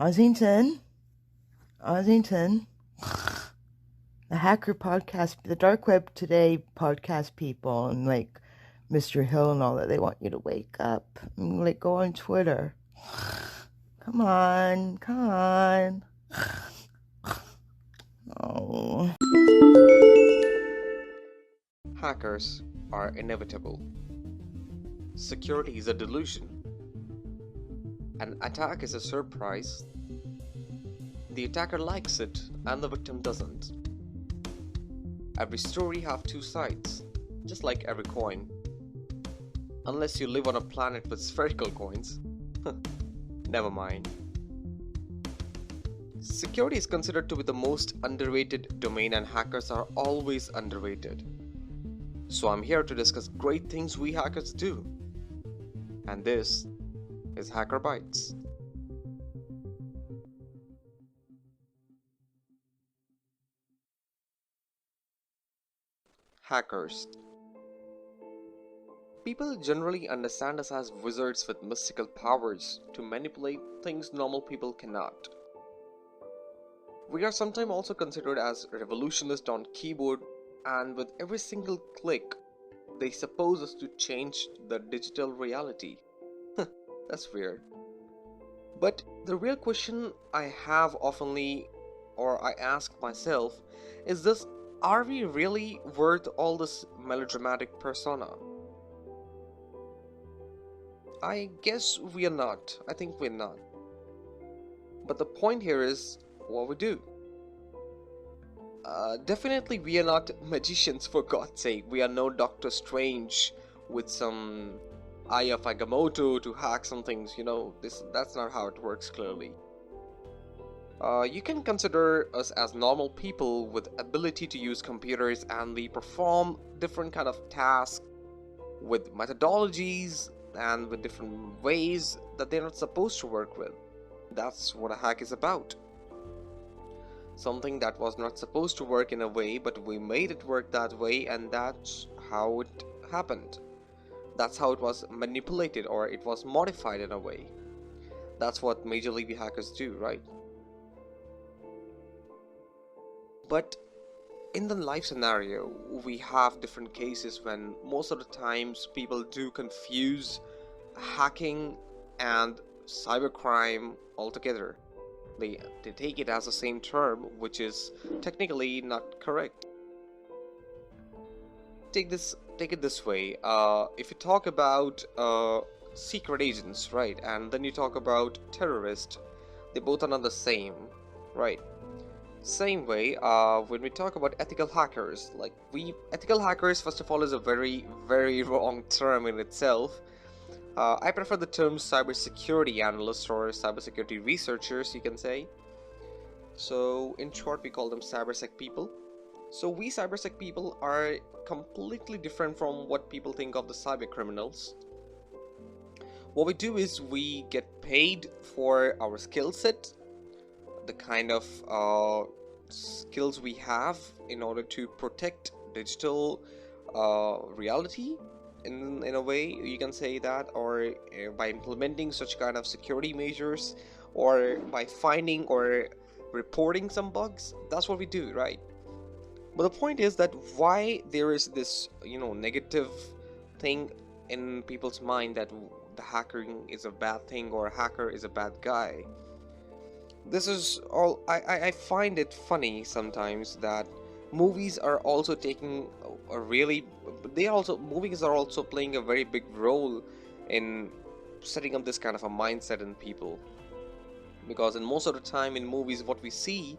Ossington, the hacker podcast, the dark web today podcast people, and like Mr. Hill and all that, they want you to wake up and like go on Twitter. Come on. Oh. Hackers are inevitable. Security is a delusion. An attack is a surprise. The attacker likes it and the victim doesn't. Every story has two sides, just like every coin. Unless you live on a planet with spherical coins. Never mind. Security is considered to be the most underrated domain, and hackers are always underrated. So I'm here to discuss great things we hackers do. And this is Hacker Bites. Hackers. People generally understand us as wizards with mystical powers to manipulate things normal people cannot. We are sometimes also considered as revolutionists on keyboard, and with every single click, they suppose us to change the digital reality. That's weird. But the real question I have oftenly, or I ask myself, is this: are we really worth all this melodramatic persona? I guess we are not. I think we're not. But the point here is what we do. Definitely we are not magicians, for God's sake. We are no Doctor Strange with some Eye of Agamotto to hack some things, that's not how it works clearly. You can consider us as normal people with ability to use computers, and we perform different kind of tasks with methodologies and with different ways that they're not supposed to work with. That's what a hack is about. Something that was not supposed to work in a way, but we made it work that way, and that's how it happened. That's how it was manipulated, or it was modified in a way. That's what major league hackers do, right? But in the life scenario, we have different cases when most of the times people do confuse hacking and cybercrime altogether. They take it as the same term, which is technically not correct. Take it this way. If you talk about secret agents, right, and then you talk about terrorists, they both are not the same, right? Same way, when we talk about ethical hackers, ethical hackers, first of all, is a very, very wrong term in itself. I prefer the term cybersecurity analysts or cybersecurity researchers, you can say. So, in short, we call them cybersec people. So, we cybersec people are completely different from what people think of the cyber criminals. What we do is we get paid for our skill set, the kind of skills we have in order to protect digital reality. In a way, you can say that, or by implementing such kind of security measures, or by finding or reporting some bugs. That's what we do, right? But the point is that why there is this, negative thing in people's mind that the hacking is a bad thing or a hacker is a bad guy. This is all. I find it funny sometimes that movies are also taking a really, movies are also playing a very big role in setting up this kind of a mindset in people, because in most of the time in movies what we see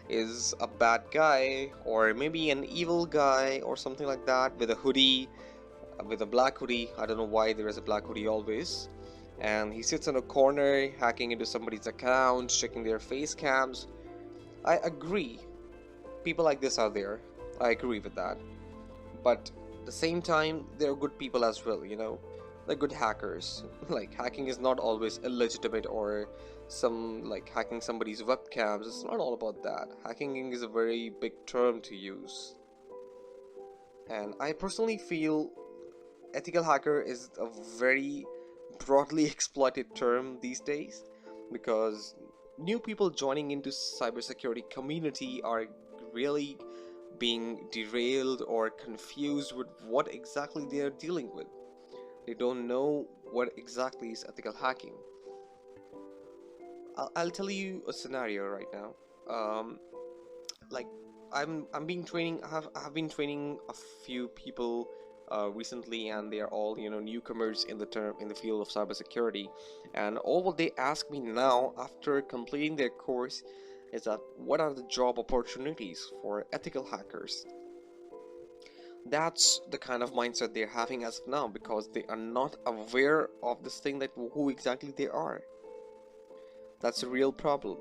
is a bad guy, or maybe an evil guy or something like that, with a hoodie, with a black hoodie. I don't know why there is a black hoodie always, and he sits in a corner hacking into somebody's account, checking their face cams. I agree, people like this are there. I agree with that. But at the same time, there are good people as well, They're good hackers. Hacking is not always illegitimate, or hacking somebody's webcams. It's not all about that. Hacking is a very big term to use. And I personally feel ethical hacker is a very broadly exploited term these days, because new people joining into cybersecurity community are really being derailed or confused with what exactly they are dealing with. They don't know what exactly is ethical hacking. I'll tell you a scenario right now. Like I'm being training. I have been training a few people recently, and they are all newcomers in the field of cybersecurity. And all what they ask me now after completing their course is that what are the job opportunities for ethical hackers? That's the kind of mindset they're having as of now, because they are not aware of this thing, that who exactly they are. That's a real problem,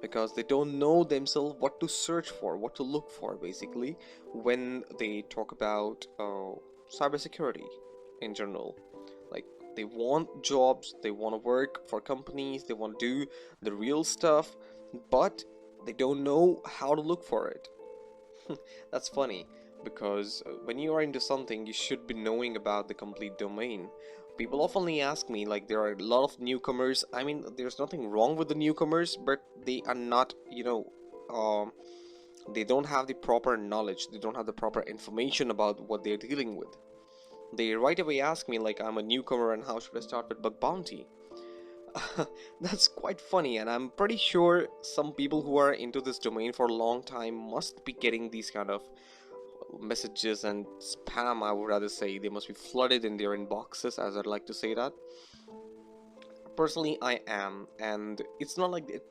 because they don't know themselves what to search for, what to look for, basically, when they talk about cybersecurity in general. Like, they want jobs, they want to work for companies, they want to do the real stuff, but they don't know how to look for it. That's funny, because when you are into something, you should be knowing about the complete domain. People oftenly ask me, like, there are a lot of newcomers. I mean, there's nothing wrong with the newcomers, but they are not, they don't have the proper knowledge, they don't have the proper information about what they're dealing with. They right away ask me, like, I'm a newcomer and how should I start with bug bounty? That's quite funny, and I'm pretty sure some people who are into this domain for a long time must be getting these kind of messages and spam. I would rather say they must be flooded in their inboxes, as I'd like to say that. Personally, I am, and it's not like it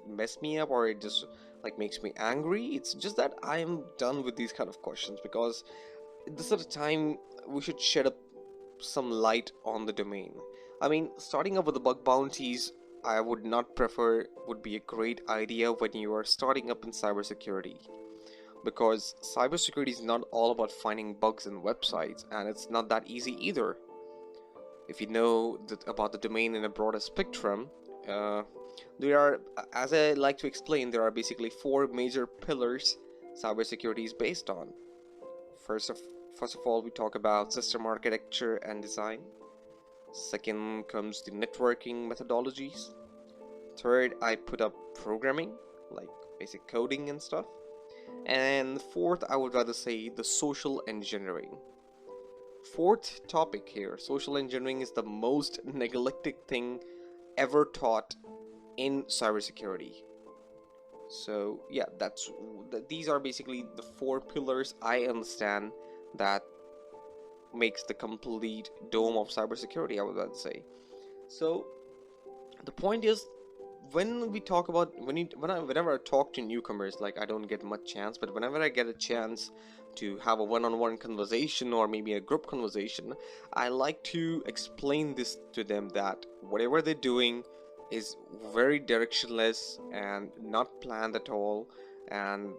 messed me up or it just like makes me angry. It's just that I am done with these kind of questions, because this is the time we should shed up some light on the domain. I mean, starting up with the bug bounties, I would not prefer, would be a great idea when you are starting up in cybersecurity, because cybersecurity is not all about finding bugs in websites, and it's not that easy either. If you know about the domain in a broader spectrum, uh, there are, as I like to explain, there are basically four major pillars cybersecurity is based on. First of First of all, we talk about system architecture and design. Second comes the networking methodologies. Third, I put up programming, like basic coding and stuff. And fourth, I would rather say the social engineering. Fourth topic here, social engineering is the most neglected thing ever taught in cybersecurity. So yeah, these are basically the four pillars I understand that makes the complete dome of cybersecurity, I would like to say. So the point is, when we talk about whenever I talk to newcomers, like, I don't get much chance, but whenever I get a chance to have a one-on-one conversation or maybe a group conversation, I like to explain this to them, that whatever they're doing is very directionless and not planned at all, and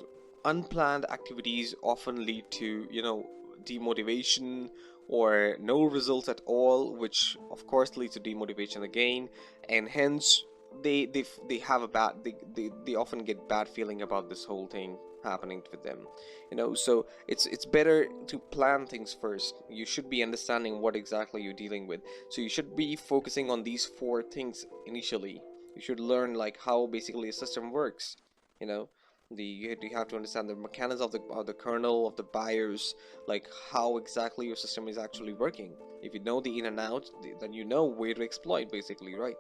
unplanned activities often lead to demotivation or no results at all, which of course leads to demotivation again, and hence they have a bad they often get bad feeling about this whole thing happening with them. So it's better to plan things first. You should be understanding what exactly you're dealing with, so you should be focusing on these four things initially. You should learn, like, how basically a system works. you know you have to understand the mechanics of the kernel, of the BIOS, like how exactly your system is actually working. If you know the in and out, then you know where to exploit, basically, right?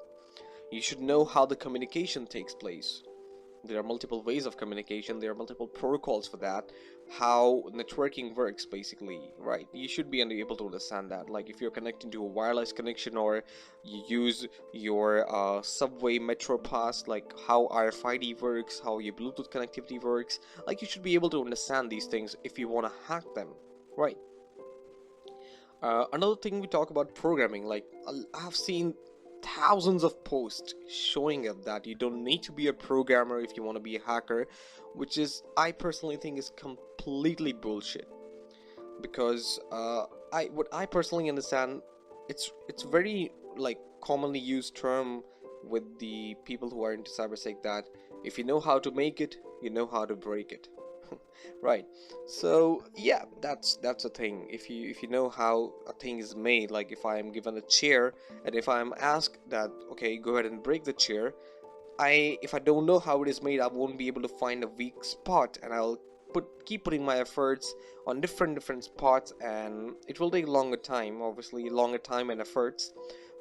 You should know how the communication takes place. There are multiple ways of communication, there are multiple protocols for that, how networking works, basically, right? You should be able to understand that. Like, if you're connecting to a wireless connection, or you use your subway metro pass, like how RFID works, how your Bluetooth connectivity works, like, you should be able to understand these things if you want to hack them, right? Another thing, we talk about programming. Like, I've seen thousands of posts showing up that you don't need to be a programmer if you want to be a hacker, which is, I personally think, is completely bullshit. Because what I personally understand, it's very, like, commonly used term with the people who are into cybersec, that if you know how to make it, you know how to break it. Right. So yeah, that's a thing. If you know how a thing is made, like, if I am given a chair and if I am asked that, okay, go ahead and break the chair, if I don't know how it is made, I won't be able to find a weak spot, and I'll keep putting my efforts on different spots, and it will take longer time, obviously longer time and efforts.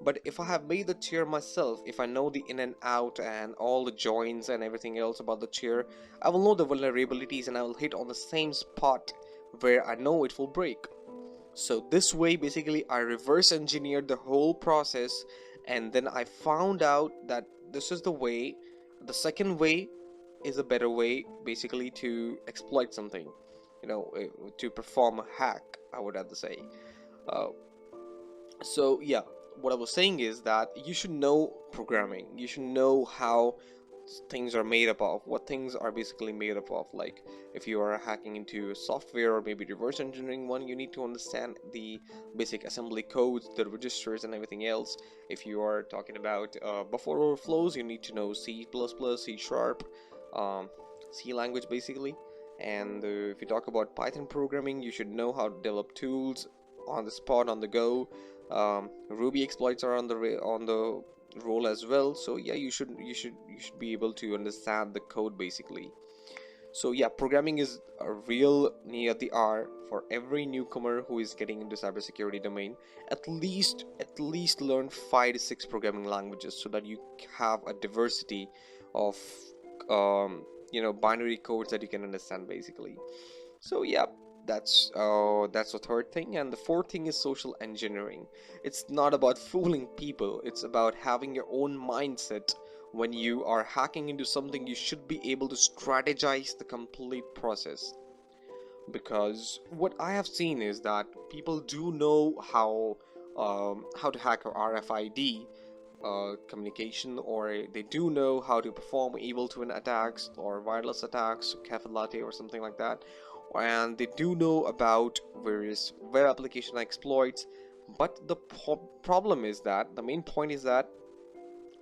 But if I have made the chair myself, if I know the in and out and all the joints and everything else about the chair, I will know the vulnerabilities and I will hit on the same spot where I know it will break. So this way, basically, I reverse engineered the whole process, and then I found out that this is the way. The second way is a better way, basically, to exploit something, to perform a hack, I would have to say. uh, so yeah, what I was saying is that you should know programming, you should know how things are made up of, what things are basically made up of. Like, if you are hacking into software or maybe reverse engineering one, you need to understand the basic assembly codes, the registers and everything else. If you are talking about buffer overflows, you need to know C++, C sharp, um, C language basically. And if you talk about Python programming, you should know how to develop tools on the spot, on the go. Ruby exploits are on the role as well. So yeah, you should be able to understand the code basically. So yeah, programming is a real near the R for every newcomer who is getting into cybersecurity domain. At least learn 5 to 6 programming languages so that you have a diversity of binary codes that you can understand basically. So yeah, that's the third thing, and the fourth thing is social engineering. It's not about fooling people; it's about having your own mindset. When you are hacking into something, you should be able to strategize the complete process. Because what I have seen is that people do know how to hack a RFID communication, or they do know how to perform evil twin attacks or wireless attacks, cafe latte or something like that, and they do know about various web application exploits. But the problem is that the main point is that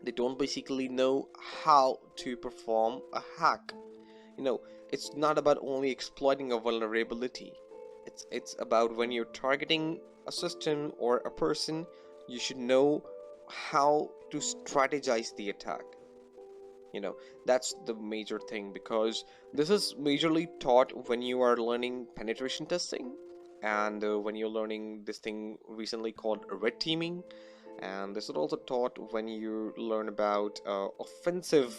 they don't basically know how to perform a hack. you know it's not about only exploiting a vulnerability. It's about when you're targeting a system or a person, you should know how to strategize the attack. That's the major thing, because this is majorly taught when you are learning penetration testing, and when you're learning this thing recently called red teaming. And this is also taught when you learn about offensive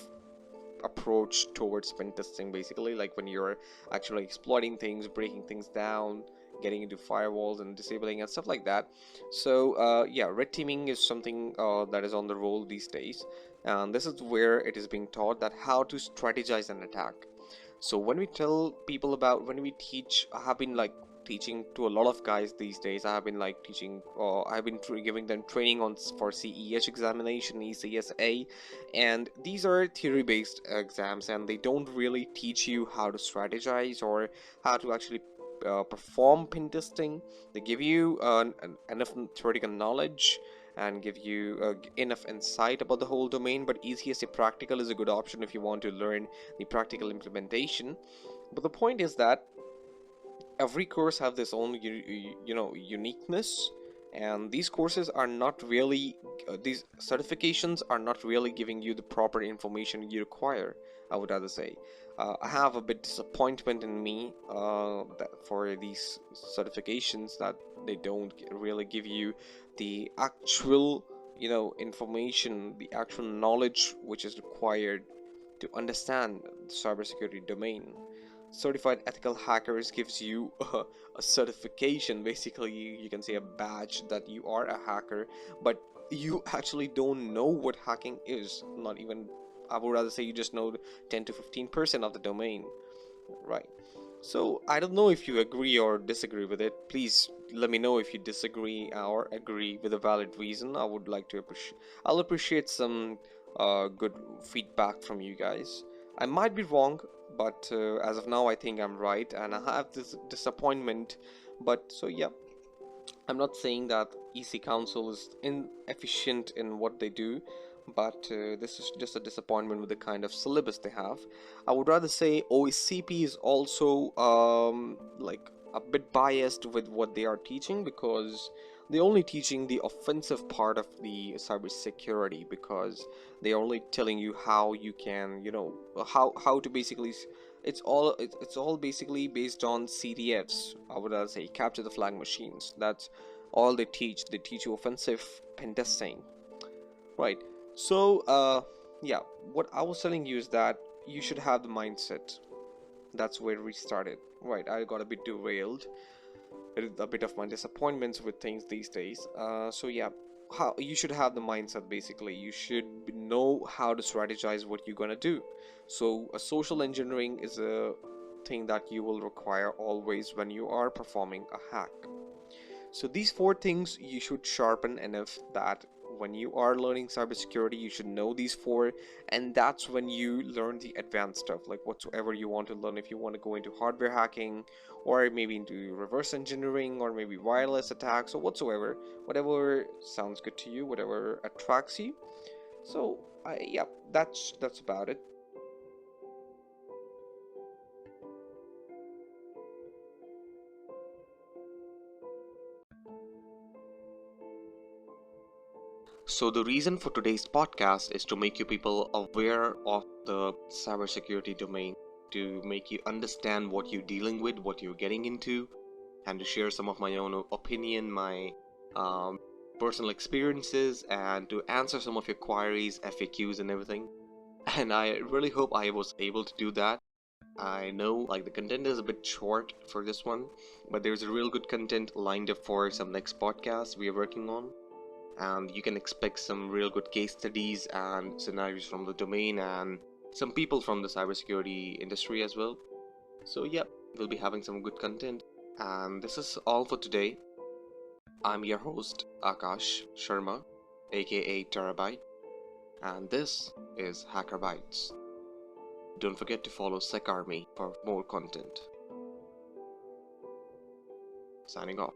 approach towards pen testing, basically, like when you're actually exploiting things, breaking things down, getting into firewalls and disabling and stuff like that. So yeah, red teaming is something that is on the roll these days, and this is where it is being taught that how to strategize an attack. So when we tell people about, when we teach, I have been like teaching to a lot of guys these days. I have been like teaching, I've been giving them training on for CEH examination, ECSA, and these are theory based exams, and they don't really teach you how to strategize or how to actually perform pen testing. They give you enough theoretical knowledge and give you enough insight about the whole domain, but ECSA practical is a good option if you want to learn the practical implementation. But the point is that every course have this own uniqueness, and these courses are not really these certifications are not really giving you the proper information you require, I would rather say. I have a bit disappointment in me for these certifications, that they don't really give you the actual information, the actual knowledge which is required to understand the cybersecurity domain. Certified ethical hackers gives you a certification, basically you can say a badge that you are a hacker, but you actually don't know what hacking is. Not even, I would rather say, you just know 10 to 15% of the domain, right? So I don't know if you agree or disagree with it. Please let me know if you disagree or agree with a valid reason. I would like to appreciate some good feedback from you guys. I might be wrong, but as of now I think I'm right, and I have this disappointment. But so yeah, I'm not saying that EC Council is inefficient in what they do, but this is just a disappointment with the kind of syllabus they have. I would rather say OSCP is also like a bit biased with what they are teaching, because they're only teaching the offensive part of the cybersecurity, because they're only telling you how you can, how to basically it's all basically based on CDFs. I would say capture the flag machines. That's all they teach. They teach you offensive pen testing, right? So yeah, what I was telling you is that you should have the mindset. That's where we started, right? I got a bit derailed, a bit of my disappointments with things these days. So yeah, how you should have the mindset. Basically, you should know how to strategize what you're gonna do. So a social engineering is a thing that you will require always when you are performing a hack. So these four things you should sharpen enough that when you are learning cybersecurity, you should know these four, and that's when you learn the advanced stuff, like whatsoever you want to learn. If you want to go into hardware hacking, or maybe into reverse engineering, or maybe wireless attacks, or whatsoever, whatever sounds good to you, whatever attracts you. So, yeah, that's about it. So, the reason for today's podcast is to make you people aware of the cybersecurity domain, to make you understand what you're dealing with, what you're getting into, and to share some of my own opinion, my um, personal experiences, and to answer some of your queries, FAQs, and everything. And I really hope I was able to do that. I know like the content is a bit short for this one, but there's a real good content lined up for some next podcast we are working on, and you can expect some real good case studies and scenarios from the domain and some people from the cybersecurity industry as well. So, yep, we'll be having some good content. And this is all for today. I'm your host, Akash Sharma, aka Terabyte, and this is Hacker Bytes. Don't forget to follow SecArmy for more content. Signing off.